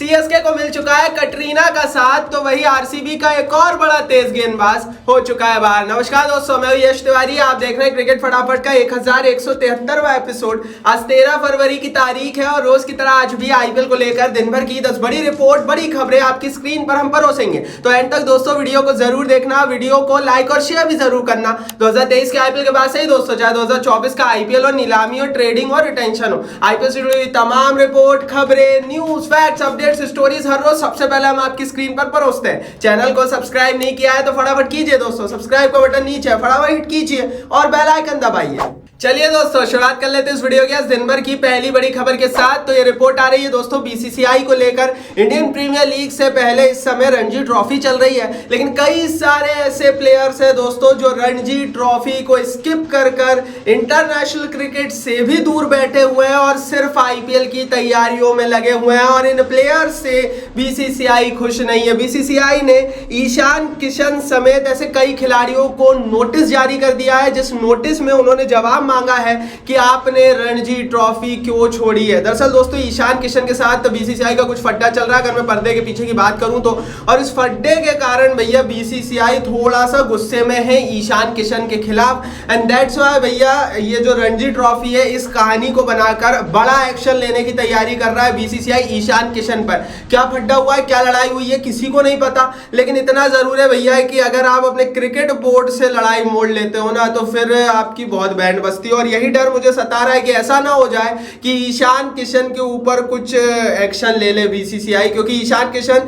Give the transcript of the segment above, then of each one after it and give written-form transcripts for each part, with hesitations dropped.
CSK को मिल चुका है कटरीना का साथ, तो वही आरसीबी का एक और बड़ा तेज गेंदबाज हो चुका है बाहर। नमस्कार दोस्तों, मैं यश तिवारी, आप देख रहे हैं क्रिकेट फटाफट का 1173वां एपिसोड। आज 13 फरवरी की तारीख है और रोज की तरह आज भी आईपीएल को लेकर दिन भर की 10 बड़ी रिपोर्ट, बड़ी खबरें आपकी स्क्रीन पर हम परोसेंगे। तो एंड तक दोस्तों वीडियो को जरूर देखना, वीडियो को लाइक और शेयर भी जरूर करना। 2023 के आईपीएल के बाद से ही दोस्तों, चाहे 2024 का आईपीएल हो, नीलामी हो, ट्रेडिंग और रिटेंशन हो, आईपीएल से जुड़ी तमाम रिपोर्ट, खबरें, न्यूज, फैक्ट्स, अपडेट्स, स्टोरीज हर रोज सबसे पहले हम आपकी स्क्रीन पर परोसते हैं। चैनल को सब्सक्राइब नहीं किया है तो फटाफट कीजिए दोस्तों, सब्सक्राइब का बटन नीचे है, फटाफट हिट कीजिए और बेल आइकन दबाइए। चलिए दोस्तों, शुरुआत कर लेते हैं इस वीडियो की आज दिन भर की पहली बड़ी खबर के साथ। तो ये रिपोर्ट आ रही है दोस्तों बीसीसीआई को लेकर। इंडियन प्रीमियर लीग से पहले इस समय रणजी ट्रॉफी चल रही है, लेकिन कई सारे ऐसे प्लेयर्स हैं दोस्तों जो रणजी ट्रॉफी को स्किप कर इंटरनेशनल क्रिकेट से भी दूर बैठे हुए हैं और सिर्फ आईपीएल की तैयारियों में लगे हुए हैं। और इन प्लेयर्स से बीसीसीआई खुश नहीं है। बीसीसीआई ने ईशान किशन समेत ऐसे कई खिलाड़ियों को नोटिस जारी कर दिया है, जिस नोटिस में उन्होंने जवाब मांगा है कि आपने रणजी ट्रॉफी क्यों छोड़ी है। दरअसल दोस्तों, ईशान किशन के साथ बीसीसीआई का कुछ फड्डा चल रहा है, अगर मैं पर्दे के पीछे की बात करूं तो। और इस फड्डे के कारण भैया बीसीसीआई थोड़ा सा गुस्से में है ईशान किशन के खिलाफ। एंड दैट्स व्हाई भैया ये जो रणजी ट्रॉफी है, इस कहानी को बनाकर बड़ा एक्शन लेने की तैयारी कर रहा है बीसीसीआई ईशान किशन पर। क्या फड्डा हुआ है, क्या लड़ाई हुई है, किसी को नहीं पता, लेकिन इतना जरूर है भैया कि अगर आप अपने क्रिकेट बोर्ड से लड़ाई मोड़ लेते हो ना, तो फिर आपकी बहुत बैंड बजती। और यही डर मुझे सता रहा है कि ऐसा ना हो जाए कि ईशान किशन के ऊपर कुछ एक्शन ले ले बीसीसीआई, क्योंकि Ishan Kishan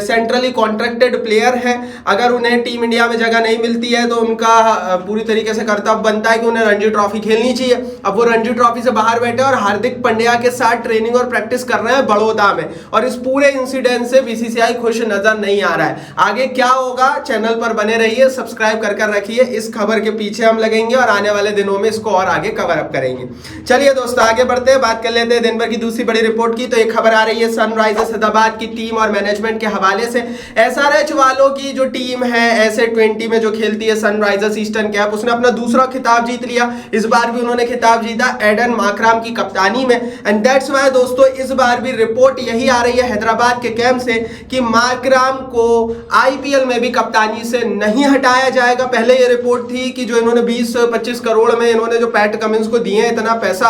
centrally contracted player है। अगर उन्हें टीम इंडिया में जगह नहीं मिलती है तो उनका पूरी तरीके से कर्तव्य बनता है कि उन्हें रणजी ट्रॉफी खेलनी चाहिए। अब वो रणजी ट्रॉफी से बाहर बैठे और हार्दिक पांड्या के साथ ट्रेनिंग और प्रैक्टिस कर रहे हैं बड़ौदा में, और इस पूरे इंसिडेंट से बीसीसीआई खुश नजर नहीं आ रहा है। आगे क्या होगा, चैनल पर बने रहिए, सब्सक्राइब कर रखिए। इस खबर के पीछे हम लगेंगे और आने वाले दिनों में इसको और आगे कवर अप करेंगे। चलिए दोस्तों, आगे बढ़ते हैं, बात कर लेते हैं दिन भर की दूसरी बड़ी रिपोर्ट की। तो एक खबर आ रही है सनराइजर्स हैदराबाद की टीम और मैनेजमेंट के हवाले से। एसआरएच वालों की जो टीम है SA20 में जो खेलती है सनराइजर्स ईस्टर्न कैप, उसने अपना दूसरा खिताब जीत लिया। इस बार भी उन्होंने खिताब जीता एडन माकराम की कप्तानी में। एंड दैट्स व्हाई दोस्तों, इस बार भी रिपोर्ट यही आ रही है हैदराबाद के कैंप से कि माकराम को आईपीएल में भी कप्तानी से नहीं हटाया जाएगा। पहले ये रिपोर्ट थी कि जो इन्होंने 20-25 करोड़ में इन्होंने जो पैट कमिंस को दिए हैं इतना पैसा,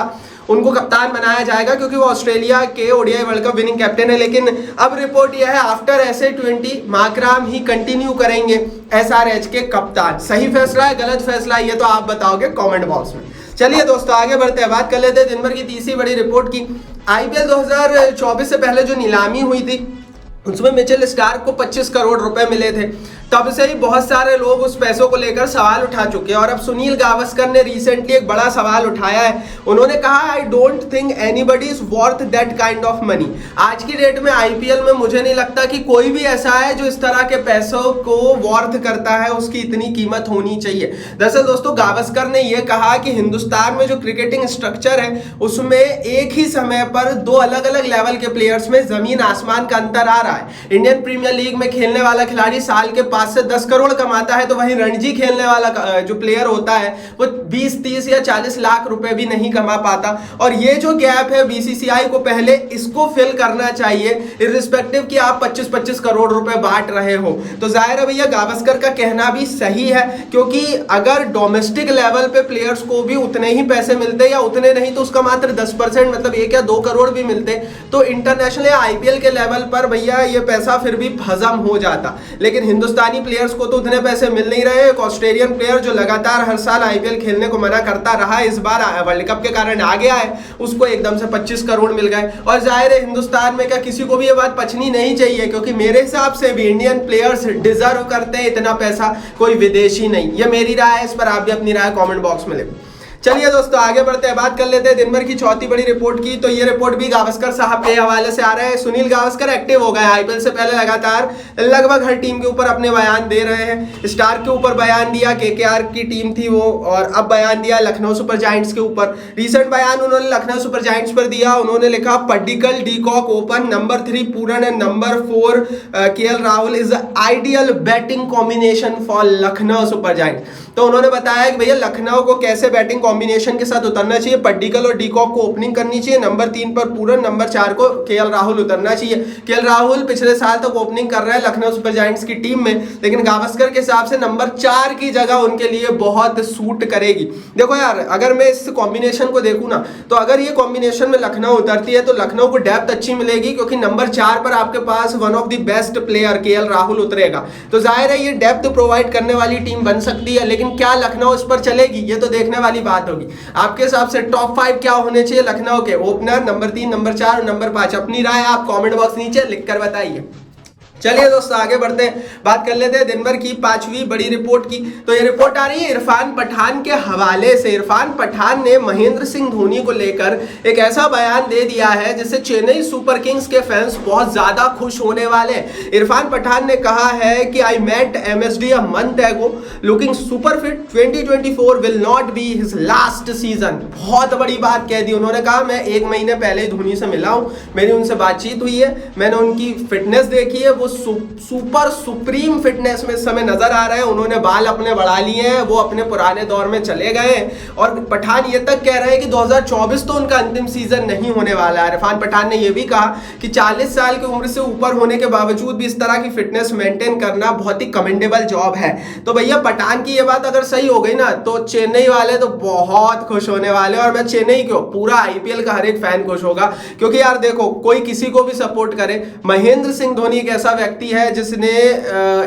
उनको कप्तान बनाया जाएगा क्योंकि वो ऑस्ट्रेलिया के ODI world cup winning captain है। लेकिन अब रिपोर्ट यह है आफ्टर SA20 माकराम ही कंटिन्यू करेंगे एसआरएच के कप्तान। सही फैसला है, गलत फैसला है, ये तो आप बताओगे कमेंट बॉक्स में। चलिए दोस्तों, आगे बढ़ते हैं, बात कर लेते हैं दिन भर की तीसरी बड़ी रिपोर्ट की। आईपीएल 2024 से पहले जो नीलामी हुई थी उसमें मिचेल स्टार्क को 25 करोड़ रुपए मिले थे। तब से ही बहुत सारे लोग उस पैसों को लेकर सवाल उठा चुके हैं और अब सुनील गावस्कर ने रिसेंटली एक बड़ा सवाल उठाया है। उन्होंने कहा, I don't think anybody is worth that kind of money. आज की डेट में आईपीएल में मुझे नहीं लगता कि कोई भी ऐसा है जो इस तरह के पैसों को वर्थ करता है, उसकी इतनी कीमत होनी चाहिए। दरअसल दोस्तों, गावस्कर ने यह कहा कि हिंदुस्तान में जो क्रिकेटिंग स्ट्रक्चर है उसमें एक ही समय पर दो अलग अलग लेवल के प्लेयर्स में जमीन आसमान का अंतर आ रहा है। इंडियन प्रीमियर लीग में खेलने वाला खिलाड़ी साल के 5 से 10 करोड़ कमाता है, तो वहीं रणजी खेलने वाला जो प्लेयर होता है वो 20, 30 या 40 लाख रुपए भी नहीं कमा पाता। और ये जो गैप है बीसीसीआई को पहले इसको फिल करना चाहिए, इर्रिस्पेक्टिव कि आप 25-25 करोड़ रुपए बांट रहे हो। तो जाहिर है भैया गावस्कर का कहना भी सही है, क्योंकि अगर डोमेस्टिक लेवल पे प्लेयर्स को भी उतने ही पैसे मिलते या उतने नहीं तो उसका मात्र 10%, मतलब 1 या 2 करोड़ भी मिलते, तो इंटरनेशनल या आईपीएल के लेवल पर भैया ये पैसा फिर भी हजम हो जाता। लेकिन हिंदुस्तानी प्लेयर्स को तो उतने पैसे मिल नहीं रहे। एक ऑस्ट्रेलियन प्लेयर जो लगातार हर साल आईपीएल खेलने को मना करता रहा, इस बार वर्ल्ड कप के कारण आ गया है, उसको एकदम से 25 करोड़ मिल गए। और जाहिर है हिंदुस्तान में क्या किसी को भी ये बात पचनी नहीं चाहिए, क्योंकि मेरे हिसाब से भी इंडियन प्लेयर्स डिजर्व करते हैं इतना पैसा, कोई विदेशी नहीं। ये मेरी राय है, इस पर आप भी अपनी राय कमेंट बॉक्स में लिखो। चलिए दोस्तों, आगे बढ़ते हैं, बात कर लेते हैं दिन भर की चौथी बड़ी रिपोर्ट की। तो ये रिपोर्ट भी गावस्कर साहब के हवाले से आ रहा है। सुनील गावस्कर एक्टिव हो गए आईपीएल से पहले, लगातार लगभग हर टीम के ऊपर अपने बयान दे रहे हैं। स्टार्क के ऊपर बयान दिया, केकेआर की टीम थी वो, और अब बयान दिया लखनऊ सुपर जायंट्स के ऊपर। रिसेंट बयान उन्होंने लखनऊ सुपर जायंट्स पर दिया। उन्होंने लिखा, Padikkal de Kock open, number 3 Pooran and number 4 KL Rahul is ideal batting combination for Lucknow Super Giants. तो उन्होंने बताया कि भैया लखनऊ को कैसे बैटिंग कॉम्बिनेशन के साथ उतरना चाहिए। पड्डीकल और डीकॉक को ओपनिंग करनी चाहिए, नंबर 3 पर पूरन, नंबर 4 को केएल राहुल उतरना चाहिए। केएल राहुल पिछले साल तक ओपनिंग कर रहा है लखनऊ सुपर जायंट्स की टीम में, लेकिन गावस्कर के हिसाब से नंबर 4 की जगह उनके लिए बहुत सूट करेगी। देखो यार, अगर मैं इस कॉम्बिनेशन को देखूं ना, तो अगर ये कॉम्बिनेशन में लखनऊ उतरती है तो लखनऊ को डेप्थ अच्छी मिलेगी, क्योंकि नंबर 4 पर आपके पास one of the best player KL Rahul उतरेगा। तो जाहिर है ये डेप्थ प्रोवाइड करने वाली टीम बन सकती है, लेकिन क्या लखनऊ इस पर चलेगी, ये तो देखने वाली बात होगी। आपके हिसाब से टॉप 5 क्या होने चाहिए लखनऊ के? ओपनर, नंबर 3, नंबर 4 और नंबर 5। अपनी राय आप कमेंट बॉक्स नीचे लिखकर बताइए। चलिए दोस्तों आगे बढ़ते हैं, बात कर लेते हैं दिन भर की 5वीं बड़ी रिपोर्ट की। तो ये रिपोर्ट आ रही है इरफान पठान के हवाले से। इरफान पठान ने महेंद्र सिंह धोनी को लेकर एक ऐसा बयान दे दिया है जिससे चेन्नई सुपर किंग्स के फैंस बहुत ज्यादा खुश होने वाले हैं। इरफान पठान ने कहा है कि I met MSD a month ago, looking super fit, 2024 will not be his last season. बहुत बड़ी बात कह दी उन्होंने। कहा मैं 1 महीने पहले ही धोनी से मिला हूं, मेरी उनसे बातचीत हुई है, मैंने उनकी फिटनेस देखी है, वो सुपर सुप्रीम फिटनेस में इस समय नजर आ रहे हैं। उन्होंने बाल अपने बढ़ा लिए हैं, वो अपने पुराने दौर में चले गए हैं। और पठान ये तक कह रहे हैं कि 2024 तो उनका अंतिम सीजन नहीं होने वाला है। इरफान पठान ने यह भी कहा कि 40 साल की उम्र से ऊपर होने के बावजूद भी इस तरह की फिटनेस मेंटेन करना बहुत ही कमेंडेबल जॉब है। तो भैया पठान की ये बात अगर सही हो गई ना, तो चेन्नई वाले तो बहुत खुश होने वाले। और मैं चेन्नई क्यों, पूरा आईपीएल का हर एक फैन खुश होगा। क्योंकि यार देखो, कोई किसी को भी सपोर्ट करे, महेंद्र सिंह धोनी एक ऐसा व्यक्ति है जिसने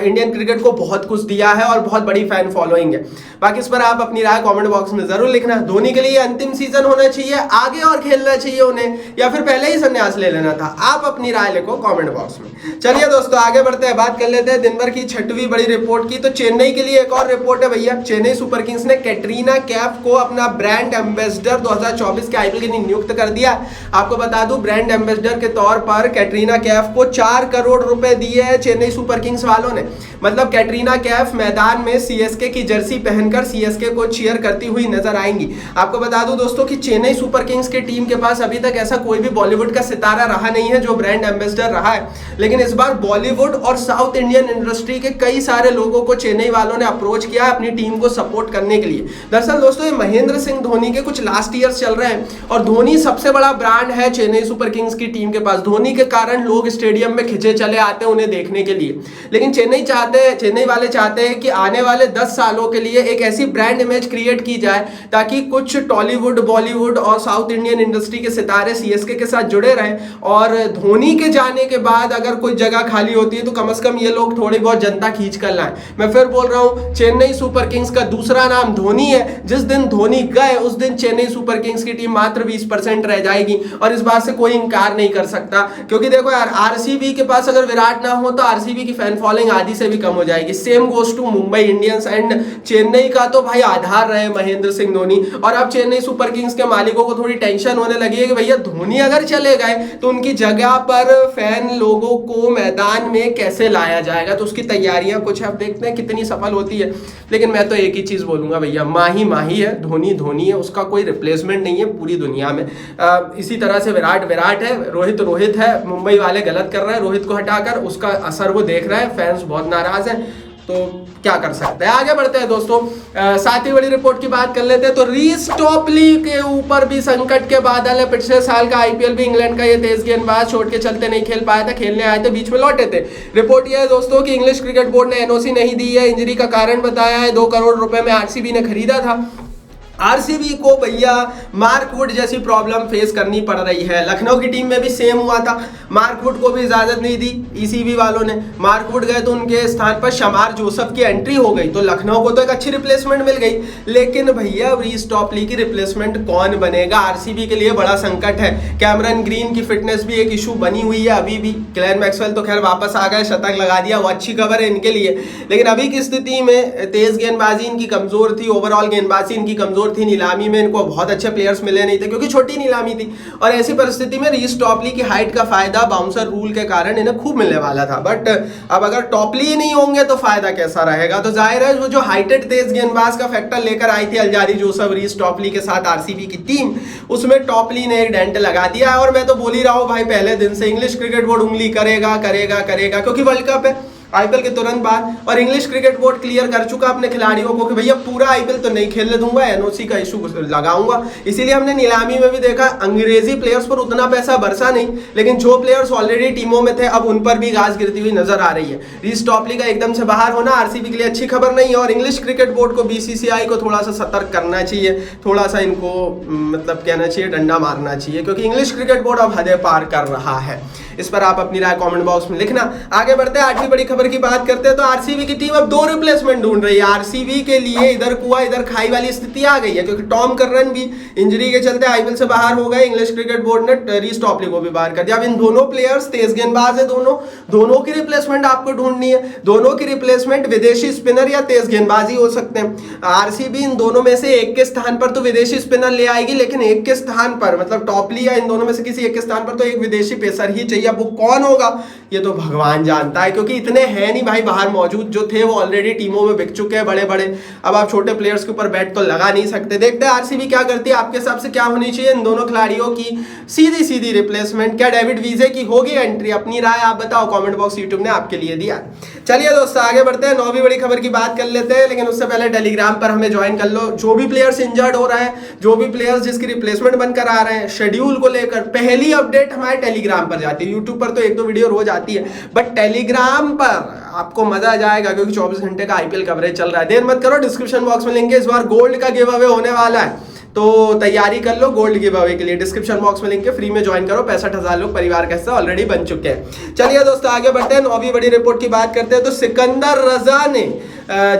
इंडियन क्रिकेट को बहुत कुछ दिया है और बहुत बड़ी फैन फॉलोइंग है। बाकी इस पर आप अपनी राय कमेंट बॉक्स में जरूर लिखना। धोनी के लिए अंतिम सीजन होना चाहिए, आगे और खेलना चाहिए उन्हें, या फिर पहले ही संन्यास ले लेना था? आप अपनी राय लिखो कमेंट बॉक्स में। चलिए दोस्तों आगे बढ़ते हैं, बात कर लेते हैं दिन भर की 6वीं बड़ी रिपोर्ट की। तो चेन्नई के लिए एक और रिपोर्ट है भैया। चेन्नई सुपर किंग्स ने कैटरीना कैफ को अपना ब्रांड एम्बेसडर 2024 के आईपीएल के लिए नियुक्त कर दिया। आपको बता दूं, ब्रांड एम्बेसडर के तौर पर कैटरीना कैफ को 4 करोड़ रुपए दिए हैं चेन्नई सुपर किंग्स वालों ने। मतलब कैटरीना कैफ मैदान में सीएसके की जर्सी पहनकर सीएसके को चीयर करती हुई नजर आएंगी। आपको बता दूं दोस्तों कि चेन्नई सुपर किंग्स की टीम के पास अभी तक ऐसा कोई भी बॉलीवुड का सितारा रहा नहीं है जो ब्रांड एम्बेसडर रहा है, लेकिन इस बार बॉलीवुड और साउथ इंडियन इंडस्ट्री के कई सारे लोगों को चेन्नई वालों ने अप्रोच किया है अपनी टीम को सपोर्ट करने के लिए। दरअसल दोस्तों ये महेंद्र सिंह धोनी के कुछ लास्ट ईयर्स चल रहे हैं और धोनी सबसे बड़ा ब्रांड है चेन्नई सुपर किंग्स की टीम के पास। धोनी के कारण लोग स्टेडियम में खिंचे चले आते हैं उन्हें देखने के लिए। लेकिन चेन्नई वाले चाहते हैं कि आने वाले 10 सालों के लिए एक ऐसी ब्रांड इमेज क्रिएट की जाए ताकि कुछ टॉलीवुड, बॉलीवुड और साउथ इंडियन इंडस्ट्री के सितारे सीएसके के साथ जुड़े रहें। और धोनी के जाने के बाद अगर कोई जगह खाली होती है तो कम से कम ये लोग थोड़ी बहुत जनता खींच कर लाएं। मैं फिर बोल रहा हूं, चेन्नई सुपर किंग्स का दूसरा नाम धोनी है। जिस दिन धोनी गए उस दिन चेन्नई सुपर किंग्स की टीम मात्र 20% रह जाएगी और इस बात से कोई इंकार नहीं कर सकता। क्योंकि देखो यार, आरसीबी के पास अगर विराट ना हो तो आरसीबी की फैन फॉलोइंग आधी से भी कम हो जाएगी। Same goes to Mumbai Indians and Chennai का तो भाई आधार रहे महेंद्र सिंह धोनी। और अब चेन्नई सुपर किंग्स के मालिकों को थोड़ी टेंशन होने लगी है कि भैया धोनी अगर चले गए तो उनकी जगह पर फैन लोगों को मैदान में कैसे लाया जाएगा। तो उसकी तैयारियां कुछ अब देखते हैं कितनी सफल होती है। लेकिन मैं तो एक ही चीज बोलूंगा भैया, माही माही है, धोनी धोनी है, उसका कोई रिप्लेसमेंट नहीं है पूरी दुनिया में। इसी तरह से विराट विराट है, रोहित रोहित है। मुंबई वाले गलत कर रहे हैं रोहित को हटाकर, उसका असर वो देख रहे हैं, फैंस बहुत नाराज हैं। तो क्या कर सकते हैं। आगे बढ़ते हैं दोस्तों, 7वीं बड़ी रिपोर्ट की बात कर लेते हैं। तो रीस टॉपली के ऊपर भी संकट के बादल है। पिछले साल का आईपीएल भी इंग्लैंड का ये तेज गेंदबाज छोड़ के चलते नहीं खेल पाया था, खेलने आए थे, बीच में लौटे थे। रिपोर्ट यह है दोस्तों कि इंग्लिश क्रिकेट बोर्ड ने एनओसी नहीं दी है, इंजरी का कारण बताया है। 2 करोड़ रुपए में आरसीबी ने खरीदा था। आरसीबी को भैया मार्क वुड जैसी प्रॉब्लम फेस करनी पड़ रही है। लखनऊ की टीम में भी सेम हुआ था, मार्क वुड को भी इजाजत नहीं दी ईसीबी वालों ने। मार्क वुड गए तो उनके स्थान पर शमार जोसेफ की एंट्री हो गई, तो लखनऊ को तो एक अच्छी रिप्लेसमेंट मिल गई। लेकिन भैया रीस टॉपली की रिप्लेसमेंट कौन बनेगा? आरसीबी के लिए बड़ा संकट है। कैमरन ग्रीन की फिटनेस भी एक इशू बनी हुई है अभी भी। ग्लेन मैक्सवेल तो खैर वापस आ गए, शतक लगा दिया, वो अच्छी खबर है इनके लिए। लेकिन अभी की स्थिति में तेज गेंदबाजी इनकी कमजोर थी, ओवरऑल गेंदबाजी इनकी कमजोर थी। नीलामी में इनको बहुत अच्छे प्लेयर्स मिले नहीं थे क्योंकि छोटी नीलामी थी। और ऐसी परिस्थिति में रीस टॉपली की हाइट का फायदा बाउंसर रूल के कारण इन्हें खूब मिलने वाला था। बट अब अगर टॉपली ही नहीं होंगे तो फायदा कैसा रहेगा? तो जाहिर है वो जो हाइटेड तेज गेंदबाज का फैक्टर लेकर आई थी अल्जारी जोसेफ रीस टॉपली के साथ आरसीबी की टीम, उसमें टॉपली ने एक डेंट लगा दिया है। और मैं तो बोल ही रहा हूं भाई, पहले दिन से इंग्लिश क्रिकेट बोर्ड उंगली करेगा करेगा करेगा, क्योंकि वर्ल्ड कप है। आईपीएल के तुरंत बाद, और इंग्लिश क्रिकेट बोर्ड क्लियर कर चुका अपने खिलाड़ियों को कि भैया पूरा आईपीएल तो नहीं खेलने दूंगा, एनओसी का इशू लगाऊंगा। इसीलिए हमने नीलामी में भी देखा अंग्रेजी प्लेयर्स पर उतना पैसा बरसा नहीं, लेकिन जो प्लेयर्स ऑलरेडी टीमों में थे अब उन पर भी घास गिरती हुई नजर आ रही है। रीस टॉपली का एकदम से बाहर होना आरसीबी के लिए अच्छी खबर नहीं है, और इंग्लिश क्रिकेट बोर्ड को, बीसीसीआई को थोड़ा सा सतर्क करना चाहिए, थोड़ा सा इनको मतलब कहना चाहिए डंडा मारना चाहिए, क्योंकि इंग्लिश क्रिकेट बोर्ड अब हदें पार कर रहा है। इस पर आप अपनी राय कमेंट बॉक्स में लिखना। आगे बढ़ते हैं, आठवीं बड़ी खबर की बात करते हैं तो आरसीबी की टीम अब 2 रिप्लेसमेंट ढूंढ रही है। आरसीबी के लिए इधर कुआं इधर खाई वाली स्थिति आ गई है, क्योंकि टॉम कररन भी इंजरी के चलते आईपीएल से बाहर हो गए। इंग्लिश क्रिकेट बोर्ड ने रीस टॉपली को भी बाहर कर दिया। अब इन दोनों प्लेयर्स तेज गेंदबाज है, दोनों की रिप्लेसमेंट आपको ढूंढनी है। दोनों की रिप्लेसमेंट विदेशी स्पिनर या तेज गेंदबाजी हो सकते हैं। आरसीबी इन दोनों में से एक के स्थान पर तो विदेशी स्पिनर ले आएगी, लेकिन एक के स्थान पर मतलब टॉपली या इन दोनों में से किसी एक के स्थान पर तो एक विदेशी पेसर ही चाहिए। अब वो कौन होगा ये तो भगवान जानता है, क्योंकि इतने हैं नहीं भाई बाहर मौजूद, जो थे वो ऑलरेडी टीमों में बिक चुके हैं बड़े बड़े। अब आप छोटे प्लेयर्स के ऊपर बैट तो लगा नहीं सकते। देखते हैं आरसीबी क्या करती है। आपके हिसाब से क्या होनी चाहिए इन दोनों खिलाड़ियों की सीधी रिप्लेसमेंट? क्या डेविड वीजे की होगी एंट्री? अपनी राय आप बताओ, कमेंट बॉक्स यूट्यूब ने आपके लिए दिया। चलिए दोस्तों आगे बढ़ते हैं, 9वीं बड़ी खबर की बात कर लेते हैं, लेकिन उससे पहले टेलीग्राम पर हमें ज्वाइन कर लो। जो भी प्लेयर्स इंजर्ड हो रहे हैं, जो भी प्लेयर्स जिसकी रिप्लेसमेंट बनकर आ रहे हैं, शेड्यूल को लेकर पहली अपडेट हमारे टेलीग्राम पर जाती है। यूट्यूब पर तो 1-2 वीडियो रोज आती है, बट टेलीग्राम पर आपको मजा आ जाएगा, क्योंकि 24 घंटे का आईपीएल कवरेज चल रहा है। देर मत करो, डिस्क्रिप्शन बॉक्स में लिंक है, इस बार गोल्ड का गिव अवे होने वाला है, तो तैयारी कर लो गोल्ड गिव अवे के लिए। डिस्क्रिप्शन बॉक्स में लिंक है, फ्री में ज्वाइन करो। 65,000 लोग परिवार का हिस्सा ऑलरेडी बन चुके हैं। चलिए दोस्तों आगे बढ़ते हैं, 9वीं बड़ी रिपोर्ट की बात करते हैं तो सिकंदर रजा ने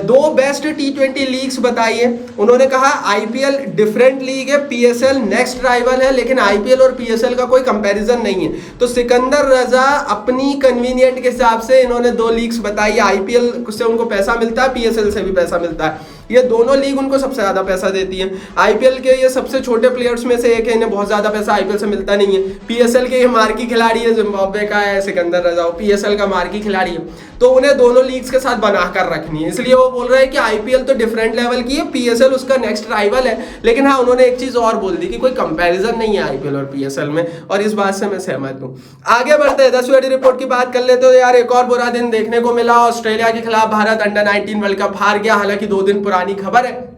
2 बेस्ट T20 लीग्स बताई है। उन्होंने कहा आईपीएल डिफरेंट लीग है, पीएसएल नेक्स्ट राइवल है, लेकिन आईपीएल और पीएसएल का कोई कंपैरिजन नहीं है। तो सिकंदर रजा अपनी कन्वीनियंट के हिसाब से इन्होंने 2 लीग्स बताई है। आईपीएल से उनको पैसा मिलता है, पीएसएल से भी पैसा मिलता है। ये दोनों लीग उनको सबसे ज्यादा पैसा देती है। आईपीएल के ये सबसे छोटे प्लेयर्स में से एक है, इन्हें बहुत ज्यादा पैसा आईपीएल से मिलता नहीं है। पीएसएल के ये मार्की खिलाड़ी है, जिम्बाब्वे का है सिकंदर रजा, पीएसएल का मार्की खिलाड़ी है, तो उन्हें दोनों लीग्स के साथ बनाकर रखनी है। इसलिए वो बोल रहे हैं कि आईपीएल तो डिफरेंट लेवल की है, पीएसएल उसका नेक्स्ट राइवल है। लेकिन हाँ, उन्होंने एक चीज और बोल दी कि कोई कंपैरिजन नहीं है आईपीएल और पीएसएल में, और इस बात से मैं सहमत हूँ। आगे बढ़ते हैं, 10वीं रिपोर्ट की बात कर लेते हो यार। एक और बुरा दिन देखने को मिला, ऑस्ट्रेलिया के खिलाफ भारत अंडर-19 वर्ल्ड कप हार गया। हालांकि 2 दिन पुरानी खबर है,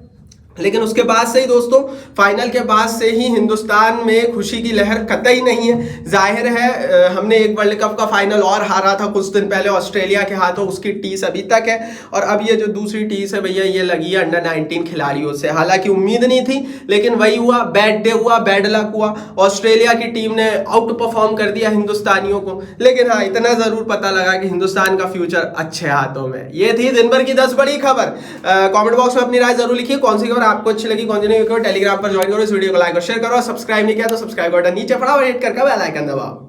लेकिन उसके बाद से ही दोस्तों, फाइनल के बाद से ही हिंदुस्तान में खुशी की लहर कतई नहीं है। जाहिर है हमने एक वर्ल्ड कप का फाइनल और हारा था कुछ दिन पहले ऑस्ट्रेलिया के हाथों, उसकी टीस अभी तक है, और अब ये जो दूसरी टीस है भैया ये लगी है अंडर-19 खिलाड़ियों से। हालांकि उम्मीद नहीं थी, लेकिन वही हुआ, बैड डे हुआ, बैड लक हुआ। ऑस्ट्रेलिया की टीम ने आउट परफॉर्म कर दिया हिंदुस्तानियों को, लेकिन हाँ इतना जरूर पता लगा कि हिंदुस्तान का फ्यूचर अच्छे हाथों में। ये थी दिन भर की 10 बड़ी खबर। कॉमेंट बॉक्स में अपनी राय जरूर लिखिए, कौन सी खबर आपको अच्छी लगी, कौन सी नहीं। टेलीग्राम पर ज्वाइन करो, इस वीडियो को लाइक और शेयर करो, सब्सक्राइब नहीं किया तो सब्सक्राइब बटन नीचे फटाफट हिट करके बेल आइकन दबाओ।